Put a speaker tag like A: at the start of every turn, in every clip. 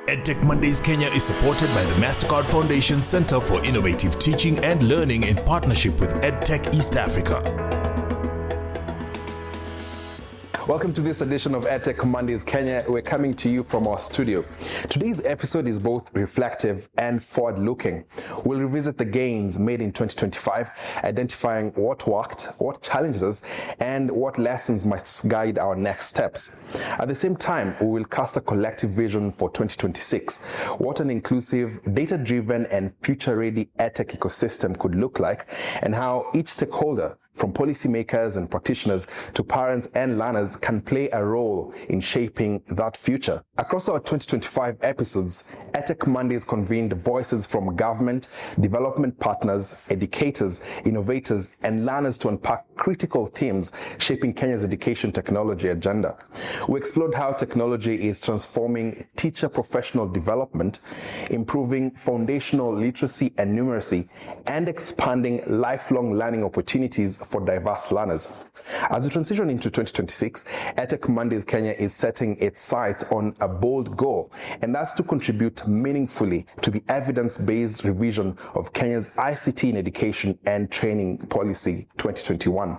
A: EdTech Mondays Kenya is supported by the MasterCard Foundation Center for Innovative Teaching and Learning in partnership with EdTech East Africa.
B: Welcome to this edition of EdTech Mondays Kenya. We're coming to you from our studio. Today's episode is both reflective and forward-looking. We'll revisit the gains made in 2025, identifying what worked, what challenges us, and what lessons might guide our next steps. At the same time, we will cast a collective vision for 2026, what an inclusive, data-driven, and future-ready EdTech ecosystem could look like, and how each stakeholder, from policymakers and practitioners to parents and learners, can play a role in shaping that future. Across our 2025 episodes, EdTech Mondays convened voices from government, development partners, educators, innovators, and learners to unpack critical themes shaping Kenya's education technology agenda. We explored how technology is transforming teacher professional development, improving foundational literacy and numeracy, and expanding lifelong learning opportunities for diverse learners. As we transition into 2026, EdTech Mondays Kenya is setting its sights on a bold goal, and that's to contribute meaningfully to the evidence-based revision of Kenya's ICT in Education and Training Policy 2021.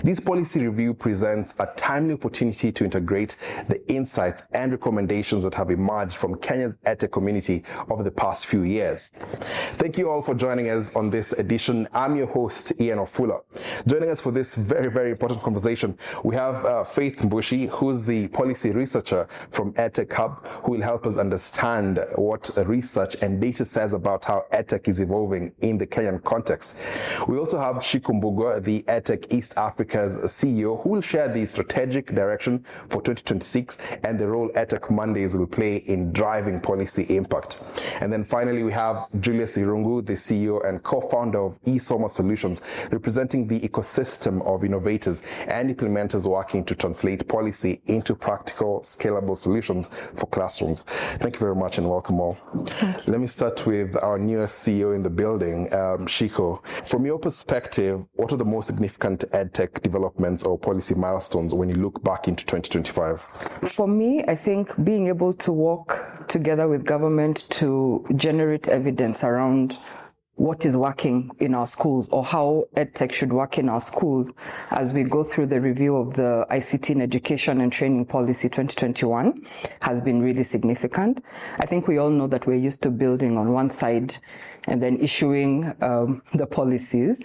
B: This policy review presents a timely opportunity to integrate the insights and recommendations that have emerged from Kenya's EdTech community over the past few years. Thank you all for joining us on this edition. I'm your host, Ian Wafula. Joining us for this very important conversation, we have Faith Mbushi, who's the policy researcher from EdTech Hub, who will help us understand what research and data says about how EdTech is evolving in the Kenyan context. We also have Ciku Mbugua, the EdTech East Africa's CEO, who will share the strategic direction for 2026 and the role EdTech Mondays will play in driving policy impact. And then finally, we have Julius Irungu, the CEO and co-founder of Esoma Solutions, representing the ecosystem of innovators and implementers working to translate policy into practical, scalable solutions for classrooms. Thank you very much and welcome all. Let me start with our newest CEO in the building, Ciku. From your perspective, what are the most significant EdTech developments or policy milestones when you look back into 2025?
C: For me, I think being able to work together with government to generate evidence around what is working in our schools or how EdTech should work in our schools as we go through the review of the ICT in Education and Training Policy 2021 has been really significant. I think we all know that we're used to building on one side and then issuing the policies.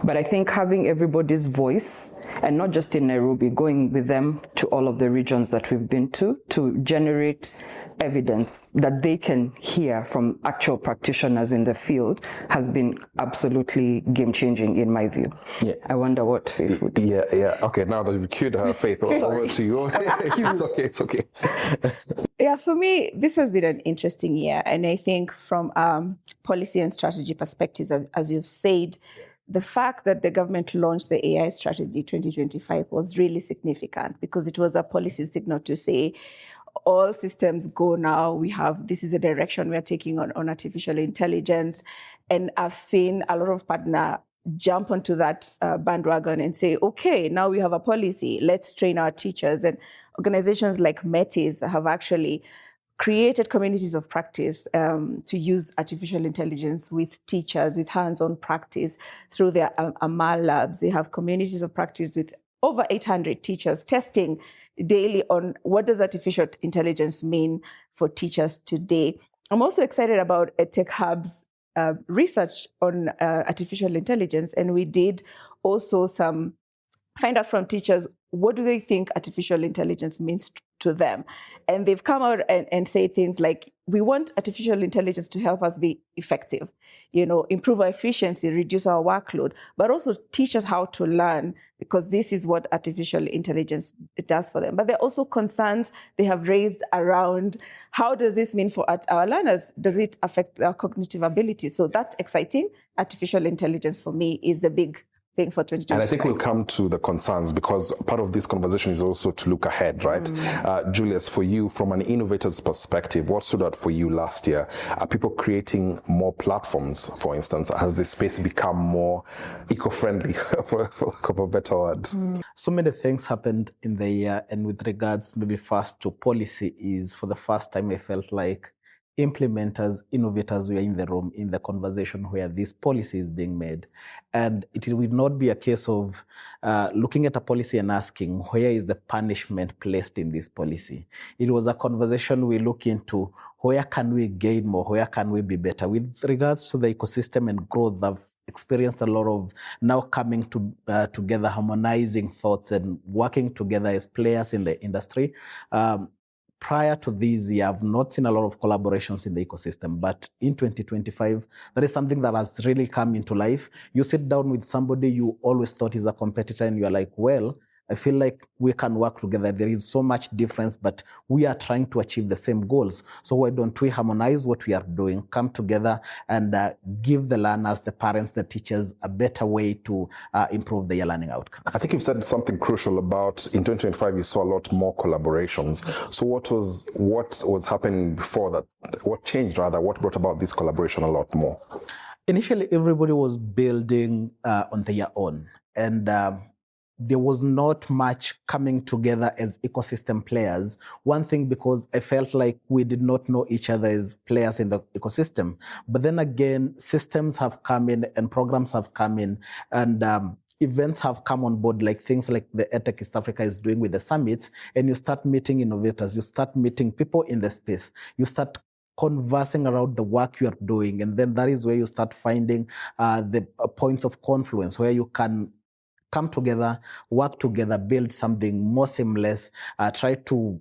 C: But I think having everybody's voice, and not just in Nairobi, going with them to all of the regions that we've been to generate evidence that they can hear from actual practitioners in the field has been absolutely game-changing in my view.
B: Yeah.
C: I wonder what Faith would.
B: Yeah. Okay, now that you've cued her, Faith, over to you. It's okay.
D: Yeah, for me, this has been an interesting year. And I think from policy and strategy perspectives, as you've said, the fact that the government launched the AI strategy 2025 was really significant because it was a policy signal to say, all systems go now. This is a direction we are taking on artificial intelligence. And I've seen a lot of partners jump onto that bandwagon and say, okay, now we have a policy, let's train our teachers. And organizations like Metis have actually created communities of practice to use artificial intelligence with teachers, with hands-on practice through their Amal labs. They have communities of practice with over 800 teachers testing daily on what does artificial intelligence mean for teachers today. I'm also excited about EdTech Hub's research on artificial intelligence, and we did also find out from teachers what do they think artificial intelligence means to them. And they've come out and say things like, we want artificial intelligence to help us be effective, improve our efficiency, reduce our workload, but also teach us how to learn, because this is what artificial intelligence does for them. But there are also concerns they have raised around how does this mean for our learners? Does it affect our cognitive ability? So that's exciting. Artificial intelligence for me is the big thing for 2025.
B: And I think we'll come to the concerns because part of this conversation is also to look ahead, right? Julius, for you, from an innovator's perspective, what stood out for you last year? Are people creating more platforms, for instance? Has this space become more eco-friendly, for lack of a better word?
E: So many things happened in the year, and with regards maybe first to policy is for the first time I felt like implementers, innovators, we are in the room, in the conversation where this policy is being made. And it will not be a case of looking at a policy and asking, where is the punishment placed in this policy? It was a conversation we look into, where can we gain more? Where can we be better? With regards to the ecosystem and growth, I've experienced a lot of now coming together, harmonizing thoughts and working together as players in the industry. Prior to this year, I've not seen a lot of collaborations in the ecosystem, but in 2025, that is something that has really come into life. You sit down with somebody you always thought is a competitor and you're like, well, I feel like we can work together. There is so much difference, but we are trying to achieve the same goals. So why don't we harmonize what we are doing, come together and give the learners, the parents, the teachers a better way to improve their learning outcomes?
B: I think you've said something crucial about in 2025, you saw a lot more collaborations. So what was happening before that? What changed rather? What brought about this collaboration a lot more?
E: Initially, everybody was building on their own. And there was not much coming together as ecosystem players. One thing, because I felt like we did not know each other as players in the ecosystem. But then again, systems have come in and programs have come in and events have come on board, like things like the EdTech East Africa is doing with the summits, and you start meeting innovators, you start meeting people in the space, you start conversing around the work you are doing, and then that is where you start finding the points of confluence where you can come together, work together, build something more seamless, try to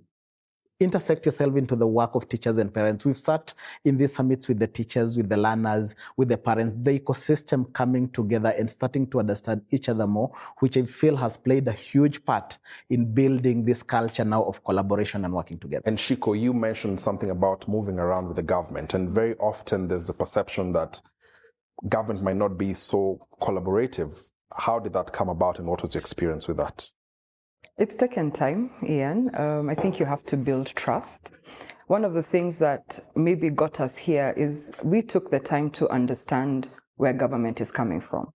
E: intersect yourself into the work of teachers and parents. We've sat in these summits with the teachers, with the learners, with the parents, the ecosystem coming together and starting to understand each other more, which I feel has played a huge part in building this culture now of collaboration and working together.
B: And Ciku, you mentioned something about moving around with the government, and very often there's a perception that government might not be so collaborative. How did that come about and what was your experience with that?
C: It's taken time, Ian. I think you have to build trust. One of the things that maybe got us here is we took the time to understand where government is coming from.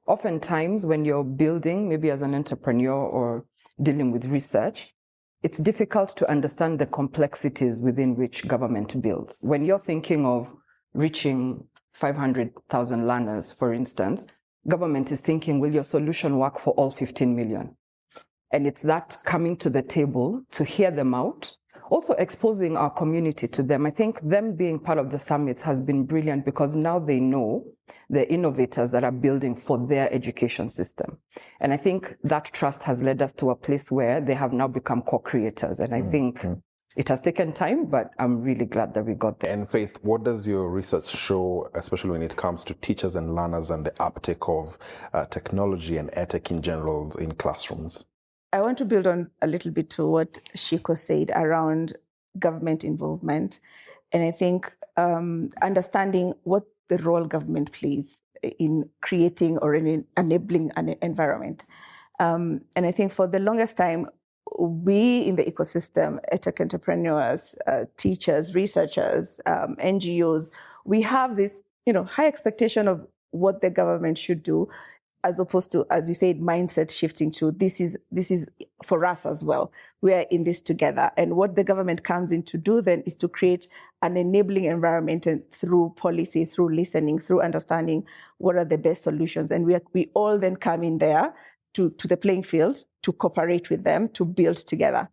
C: Oftentimes, when you're building, maybe as an entrepreneur or dealing with research, it's difficult to understand the complexities within which government builds. When you're thinking of reaching 500,000 learners, for instance, government is thinking, will your solution work for all 15 million? And it's that coming to the table to hear them out, also exposing our community to them. I think them being part of the summits has been brilliant because now they know the innovators that are building for their education system. And I think that trust has led us to a place where they have now become co-creators. And I think it has taken time, but I'm really glad that we got there.
B: And Faith, what does your research show, especially when it comes to teachers and learners and the uptake of technology and EdTech in general in classrooms?
D: I want to build on a little bit to what Ciku said around government involvement. And I think understanding what the role government plays in creating or in enabling an environment. And I think for the longest time, we in the ecosystem, EdTech entrepreneurs, teachers, researchers, NGOs, we have this, high expectation of what the government should do, as opposed to, as you said, mindset shifting to this is for us as well. We are in this together. And what the government comes in to do then is to create an enabling environment, and through policy, through listening, through understanding what are the best solutions. And we all then come in there to the playing field to cooperate with them, to build together.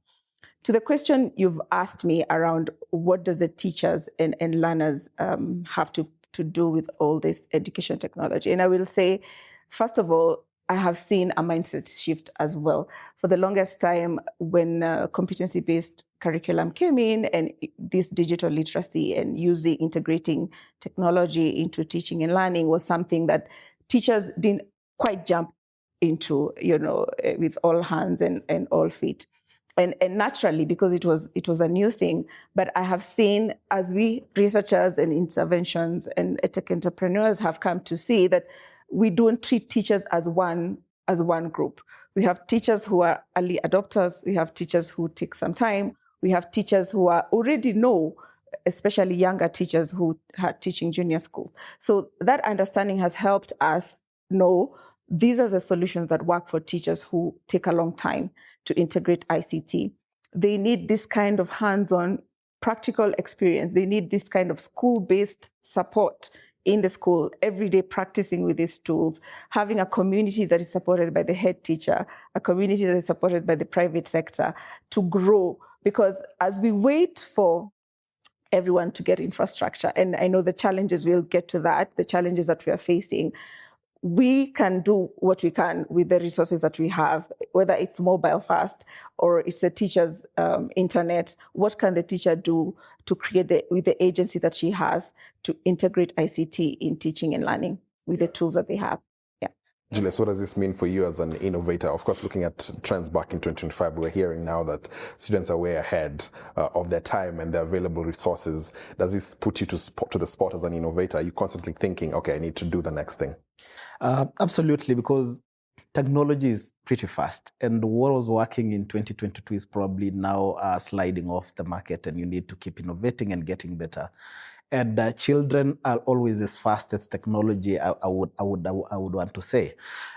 D: To the question you've asked me around what does the teachers and learners have to do with all this education technology? And I will say, first of all, I have seen a mindset shift as well. For the longest time, when competency-based curriculum came in and this digital literacy and integrating technology into teaching and learning was something that teachers didn't quite jump into, with all hands and all feet. And naturally, because it was a new thing, but I have seen, as we researchers and interventions and EdTech entrepreneurs have come to see, that we don't treat teachers as one group. We have teachers who are early adopters. We have teachers who take some time. We have teachers who already know, especially younger teachers who are teaching junior schools. So that understanding has helped us know these are the solutions that work for teachers who take a long time to integrate ICT. They need this kind of hands-on practical experience. They need this kind of school-based support in the school, every day practicing with these tools, having a community that is supported by the head teacher, a community that is supported by the private sector to grow. Because as we wait for everyone to get infrastructure, and I know the challenges, we'll get to that, the challenges that we are facing, we can do what we can with the resources that we have, whether it's mobile first or it's the teacher's internet. What can the teacher do to create with the agency that she has to integrate ICT in teaching and learning with the tools that they have? Yeah.
B: Julius, what does this mean for you as an innovator? Of course, looking at trends back in 2025, we're hearing now that students are way ahead of their time and their available resources. Does this put you to the spot as an innovator? Are you constantly thinking, okay, I need to do the next thing?
E: Absolutely, because technology is pretty fast, and what was working in 2022 is probably now sliding off the market, and you need to keep innovating and getting better. And children are always as fast as technology, I would want to say.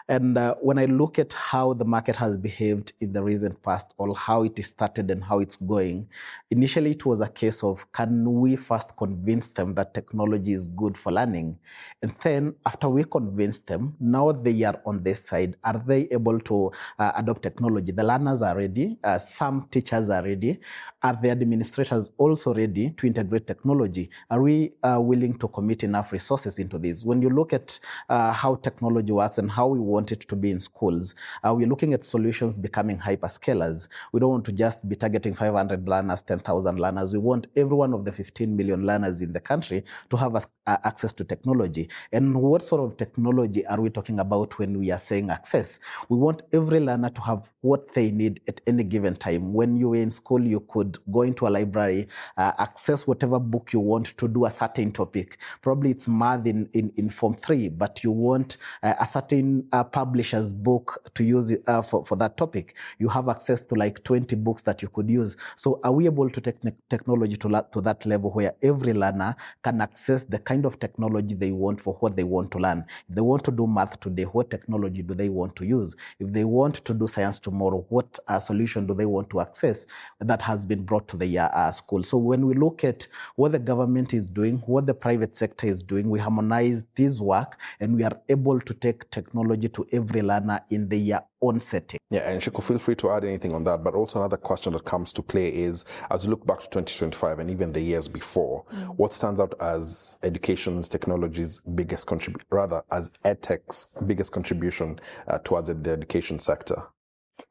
E: And when I look at how the market has behaved in the recent past, or how it is started and how it's going, initially it was a case of, can we first convince them that technology is good for learning? And then after we convince them, now they are on this side. Are they able to adopt technology? The learners are ready. Some teachers are ready. Are the administrators also ready to integrate technology? Are we willing to commit enough resources into this? When you look at how technology works and how we want it to be in schools, we're looking at solutions becoming hyperscalers. We don't want to just be targeting 500 learners, 10,000 learners. We want every one of the 15 million learners in the country to have access to technology. And what sort of technology are we talking about when we are saying access? We want every learner to have what they need at any given time. When you were in school, you could go into a library, access whatever book you want to do a certain topic. Probably it's math in Form 3, but you want a certain publisher's book to use it, for that topic. You have access to like 20 books that you could use. So are we able to take technology to that level where every learner can access the kind of technology they want for what they want to learn? If they want to do math today, what technology do they want to use? If they want to do science tomorrow, what solution do they want to access that has been brought to the school? So when we look at what the government is doing, what the private sector is doing, we harmonize this work and we are able to take technology to every learner in their own setting.
B: Yeah, and Ciku, feel free to add anything on that. But also another question that comes to play is, as you look back to 2025 and even the years before, what stands out as education's technology's biggest contribution, rather as EdTech's biggest contribution towards the education sector?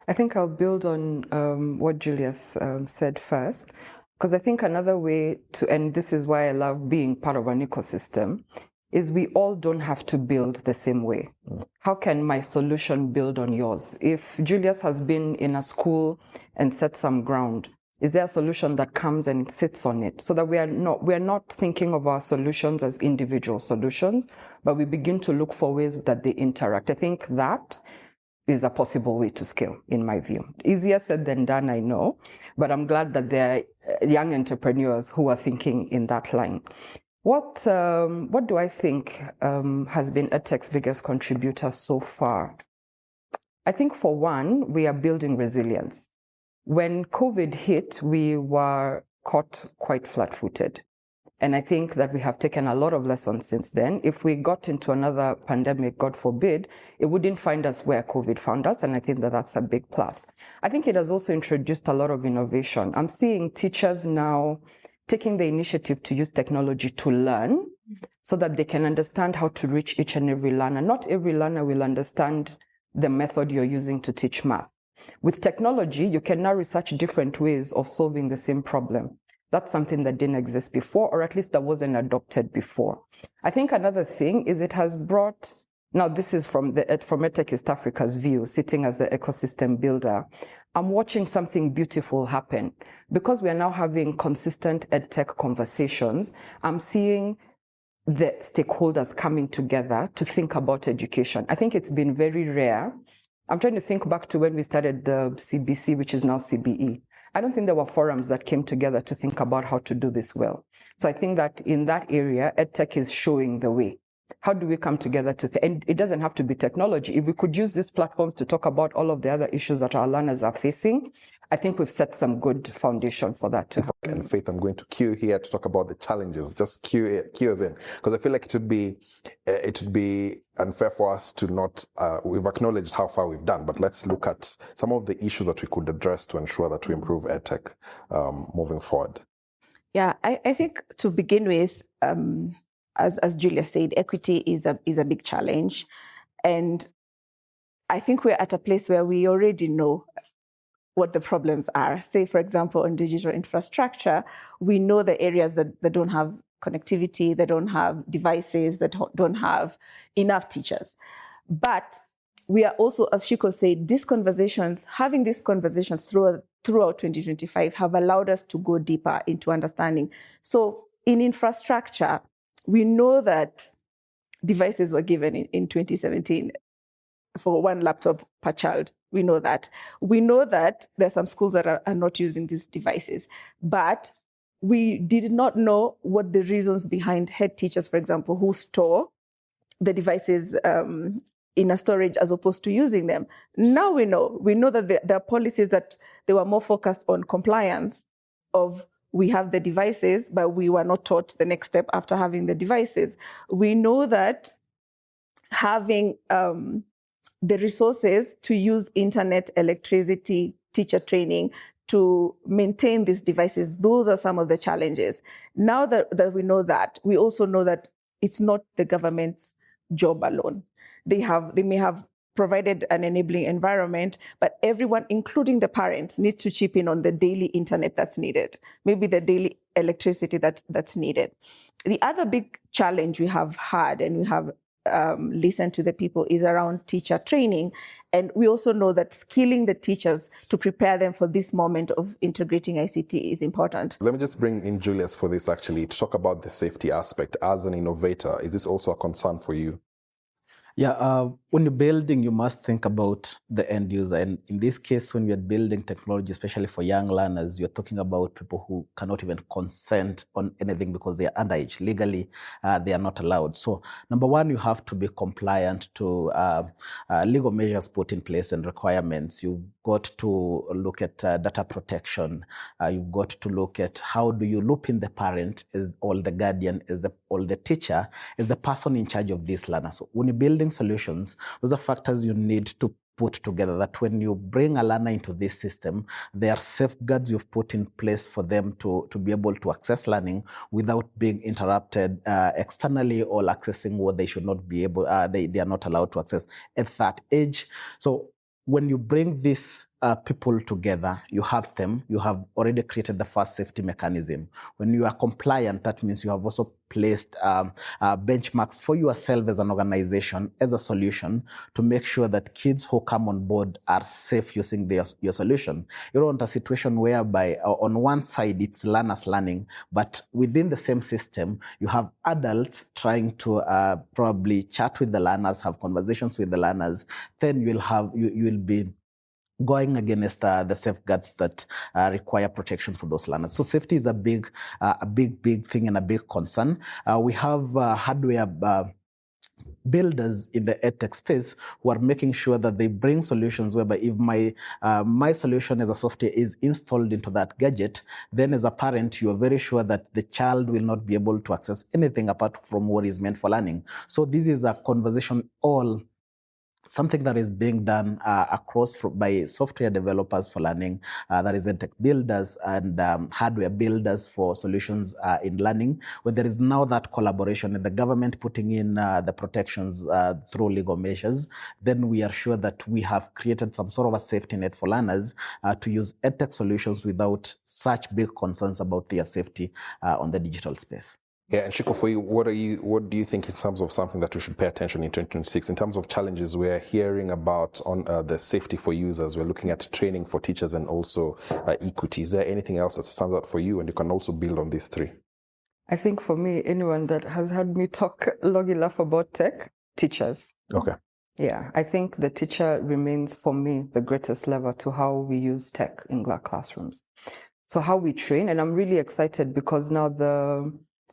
C: I think I'll build on what Julius said first, because I think another way to, and this is why I love being part of an ecosystem, is we all don't have to build the same way. How can my solution build on yours? If Julius has been in a school and set some ground, is there a solution that comes and sits on it, so that we are not thinking of our solutions as individual solutions, but we begin to look for ways that they interact? I think that is a possible way to scale, in my view. Easier said than done, I know, but I'm glad that there are young entrepreneurs who are thinking in that line. What do I think has been EdTech's biggest contributor so far? I think, for one, we are building resilience. When COVID hit, we were caught quite flat-footed. And I think that we have taken a lot of lessons since then. If we got into another pandemic, God forbid, it wouldn't find us where COVID found us. And I think that that's a big plus. I think it has also introduced a lot of innovation. I'm seeing teachers now taking the initiative to use technology to learn so that they can understand how to reach each and every learner. Not every learner will understand the method you're using to teach math. With technology, you can now research different ways of solving the same problem. That's something that didn't exist before, or at least that wasn't adopted before. I think another thing is it has brought, now this is from EdTech East Africa's view, sitting as the ecosystem builder, I'm watching something beautiful happen. Because we are now having consistent EdTech conversations, I'm seeing the stakeholders coming together to think about education. I think it's been very rare. I'm trying to think back to when we started the CBC, which is now CBE. I don't think there were forums that came together to think about how to do this well. So I think that in that area, EdTech is showing the way. how do we come together and it doesn't have to be technology. If we could use this platform to talk about all of the other issues that our learners are facing, I think we've set some good foundation for that too.
B: And Faith, I'm going to cue here to talk about the challenges. Just cue us in, because I feel like it would be unfair for us to not. We've acknowledged how far we've done, but let's look at some of the issues that we could address to ensure that we improve EdTech moving forward.
D: Yeah, I think to begin with, as Julius said, equity is a big challenge, and I think we're at a place where we already know what the problems are. Say, for example, on digital infrastructure, we know the areas that don't have connectivity, that don't have devices, that don't have enough teachers. But we are also, as Ciku said, having these conversations throughout 2025 have allowed us to go deeper into understanding. So in infrastructure, we know that devices were given in 2017 for one laptop per child. We know that. We know that there are some schools that are not using these devices, but we did not know what the reasons behind head teachers, for example, who store the devices in a storage as opposed to using them. Now we know. We know that there are policies that they were more focused on compliance of we have the devices, but we were not taught the next step after having the devices. We know that having the resources to use internet, electricity, teacher training to maintain these devices, those are some of the challenges. Now that we know that, we also know that it's not the government's job alone. They may have provided an enabling environment, but everyone, including the parents, needs to chip in on the daily internet that's needed, maybe the daily electricity that's needed. The other big challenge we have had, and we have listened to the people, is around teacher training. And we also know that skilling the teachers to prepare them for this moment of integrating ICT is important.
B: Let me just bring in Julius for this, actually, to talk about the safety aspect. As an innovator, is this also a concern for you?
E: Yeah, when you're building, you must think about the end user. And in this case, when you're building technology, especially for young learners, you're talking about people who cannot even consent on anything because they are underage. Legally, they are not allowed. So, number one, you have to be compliant to legal measures put in place and requirements. You've got to look at data protection. You've got to look at how do you loop in the parent or the guardian or the teacher as the person in charge of this learner. So, when you're building solutions, those are factors you need to put together, that when you bring a learner into this system, there are safeguards you've put in place for them to be able to access learning without being interrupted externally or accessing what they should not be able, they are not allowed to access at that age. So when you bring these people together, you have already created the first safety mechanism. When you are compliant, that means you have also placed benchmarks for yourself as an organization, as a solution, to make sure that kids who come on board are safe using your solution. You don't want a situation whereby on one side it's learners learning, but within the same system, you have adults trying to probably chat with the learners, have conversations with the learners. Then you will be going against the safeguards that require protection for those learners. So safety is a big thing and a big concern. We have hardware builders in the EdTech space who are making sure that they bring solutions whereby if my solution as a software is installed into that gadget, then as a parent, you are very sure that the child will not be able to access anything apart from what is meant for learning. So this is a conversation something that is being done across by software developers for learning, that is EdTech builders and hardware builders for solutions in learning, where there is now that collaboration and the government putting in the protections through legal measures. Then we are sure that we have created some sort of a safety net for learners to use EdTech solutions without such big concerns about their safety on the digital space.
B: Yeah, and Ciku, for you, what do you think in terms of something that we should pay attention in 2026 in terms of challenges we're hearing about on the safety for users? We're looking at training for teachers and also equity. Is there anything else that stands out for you? And you can also build on these three.
C: I think for me, anyone that has heard me talk long enough about tech, teachers.
B: Okay.
C: Yeah, I think the teacher remains, for me, the greatest lever to how we use tech in our classrooms. So how we train, and I'm really excited because now the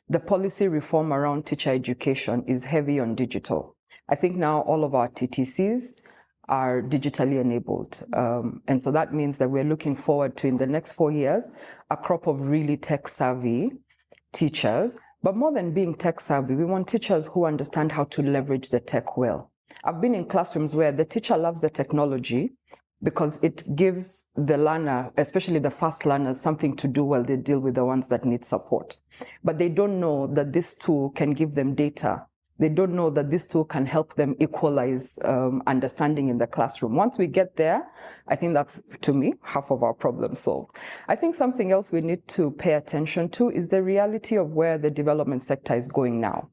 C: the policy reform around teacher education is heavy on digital. I think now all of our TTCs are digitally enabled. And so that means that we're looking forward to, in the next 4 years, a crop of really tech-savvy teachers. But more than being tech-savvy, we want teachers who understand how to leverage the tech well. I've been in classrooms where the teacher loves the technology because it gives the learner, especially the fast learners, something to do while they deal with the ones that need support. But they don't know that this tool can give them data. They don't know that this tool can help them equalize understanding in the classroom. Once we get there, I think that's, to me, half of our problem solved. I think something else we need to pay attention to is the reality of where the development sector is going now.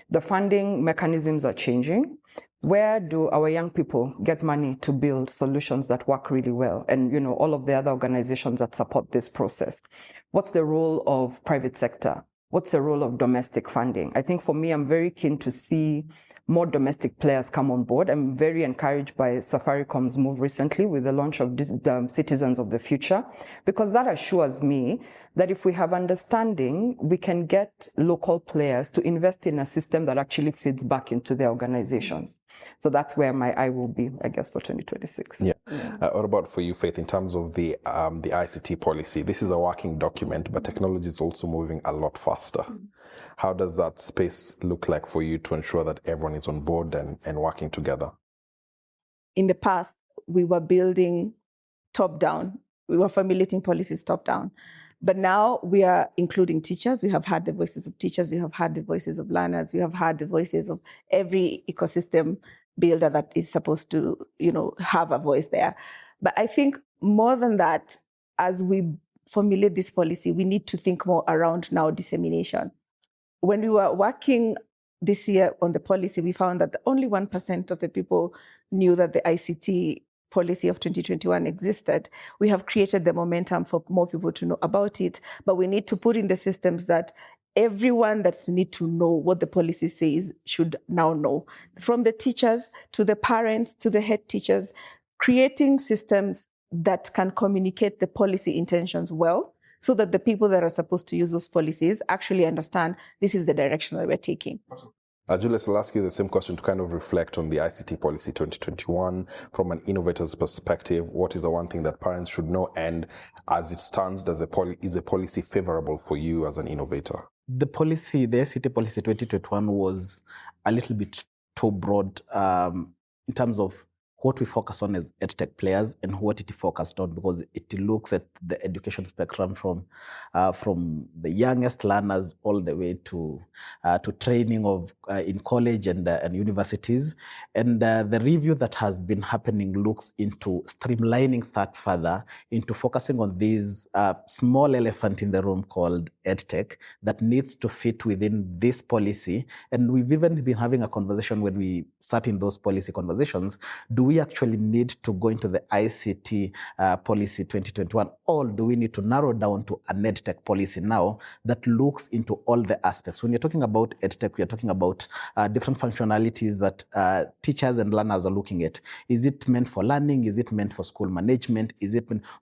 C: The funding mechanisms are changing. Where do our young people get money to build solutions that work really well? And, you know, all of the other organizations that support this process. What's the role of private sector? What's the role of domestic funding? I think for me, I'm very keen to see more domestic players come on board. I'm very encouraged by Safaricom's move recently with the launch of the Citizens of the Future, because that assures me that if we have understanding, we can get local players to invest in a system that actually feeds back into their organizations. So that's where my eye will be, I guess, for 2026.
B: Yeah. What about for you, Faith, in terms of the ICT policy? This is a working document, but technology is also moving a lot faster. How does that space look like for you to ensure that everyone is on board and working together?
D: In the past, we were building top-down. We were formulating policies top-down. But now we are including teachers. We have had the voices of teachers. We have had the voices of learners. We have had the voices of every ecosystem builder that is supposed to, you know, have a voice there. But I think more than that, as we formulate this policy, we need to think more around now dissemination. When we were working this year on the policy, we found that only 1% of the people knew that the ICT policy of 2021 existed. We have created the momentum for more people to know about it, but we need to put in the systems that everyone that needs to know what the policy says should now know. From the teachers to the parents to the head teachers, creating systems that can communicate the policy intentions well, so that the people that are supposed to use those policies actually understand this is the direction that we're taking.
B: Julius, I'll ask you the same question to kind of reflect on the ICT policy 2021 from an innovator's perspective. What is the one thing that parents should know? And as it stands, is the policy favorable for you as an innovator?
E: The ICT policy 2021 was a little bit too broad in terms of what we focus on as EdTech players and what it focused on, because it looks at the education spectrum from the youngest learners all the way to training of in college and universities. And the review that has been happening looks into streamlining that further into focusing on this small elephant in the room called EdTech that needs to fit within this policy. And we've even been having a conversation when we sat in those policy conversations. Do we actually need to go into the ICT policy 2021, or do we need to narrow down to an EdTech policy now that looks into all the aspects? When you're talking about EdTech, we are talking about different functionalities that teachers and learners are looking at. Is it meant for learning? Is it meant for school management?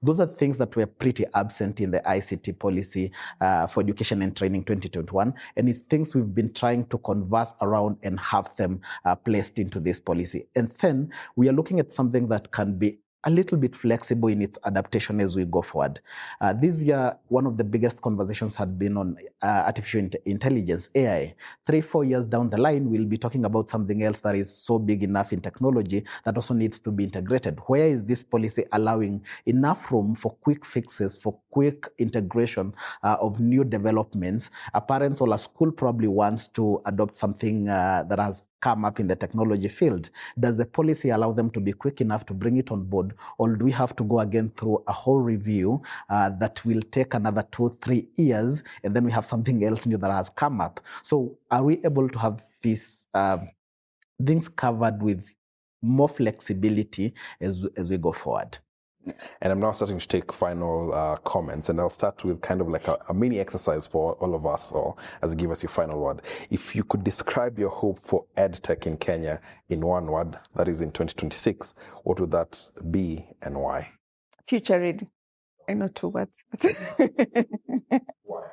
E: Those are things that were pretty absent in the ICT policy for education and training 2021, and it's things we've been trying to converse around and have them placed into this policy. And then we are looking at something that can be a little bit flexible in its adaptation as we go forward. This year, one of the biggest conversations had been on artificial intelligence, AI. 3-4 years down the line, we'll be talking about something else that is so big enough in technology that also needs to be integrated. Where is this policy allowing enough room for quick fixes, for quick integration of new developments? A parent or a school probably wants to adopt something that has come up in the technology field. Does the policy allow them to be quick enough to bring it on board, or do we have to go again through a whole review that will take another 2-3 years, and then we have something else new that has come up? So are we able to have these things covered with more flexibility as we go forward?
B: And I'm now starting to take final comments, and I'll start with kind of like a mini exercise for all of us, or as you give us your final word. If you could describe your hope for EdTech in Kenya in one word, that is in 2026, what would that be and why?
D: Future ready. I know 2 words.
B: Why?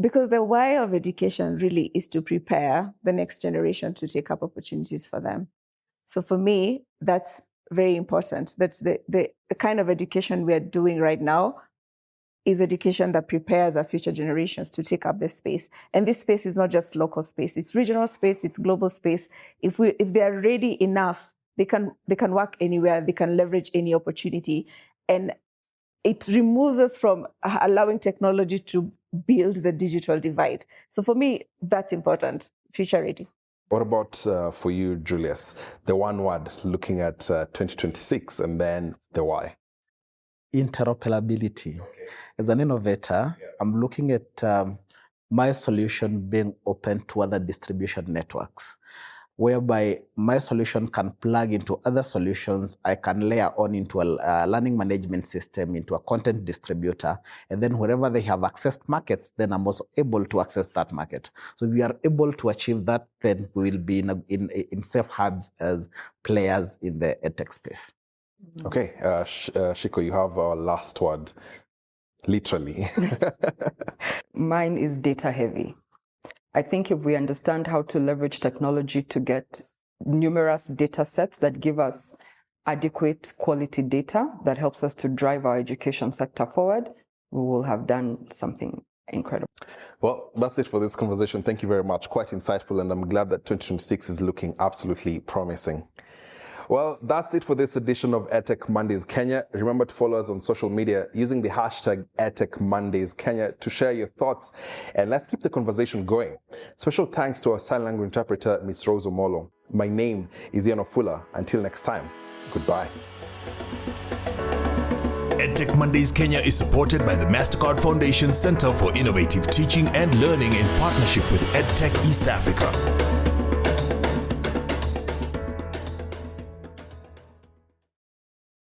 D: because the why of education really is to prepare the next generation to take up opportunities for them. So for me, that's very important. That's the kind of education we are doing right now is education that prepares our future generations to take up this space. And this space is not just local space, it's regional space, it's global space. If they are ready enough, they can work anywhere, they can leverage any opportunity. And it removes us from allowing technology to build the digital divide. So for me, that's important, future ready.
B: What about for you, Julius? The one word, looking at 2026 and then the why.
E: Interoperability. As an innovator, I'm looking at my solution being open to other distribution networks, whereby my solution can plug into other solutions. I can layer on into a learning management system, into a content distributor, and then wherever they have accessed markets, then I'm also able to access that market. So if we are able to achieve that, then we will be in safe hands as players in the EdTech space.
B: Okay, Ciku, you have our last word, literally.
C: Mine is data heavy. I think if we understand how to leverage technology to get numerous data sets that give us adequate quality data that helps us to drive our education sector forward, we will have done something incredible.
B: Well, that's it for this conversation. Thank you very much. Quite insightful, and I'm glad that 2026 is looking absolutely promising. Well, that's it for this edition of EdTech Mondays Kenya. Remember to follow us on social media using the hashtag EdTech Mondays Kenya to share your thoughts, and let's keep the conversation going. Special thanks to our sign language interpreter, Ms. Rose Omolo. My name is Ian Wafula. Until next time, goodbye.
A: EdTech Mondays Kenya is supported by the MasterCard Foundation Center for Innovative Teaching and Learning in partnership with EdTech East Africa.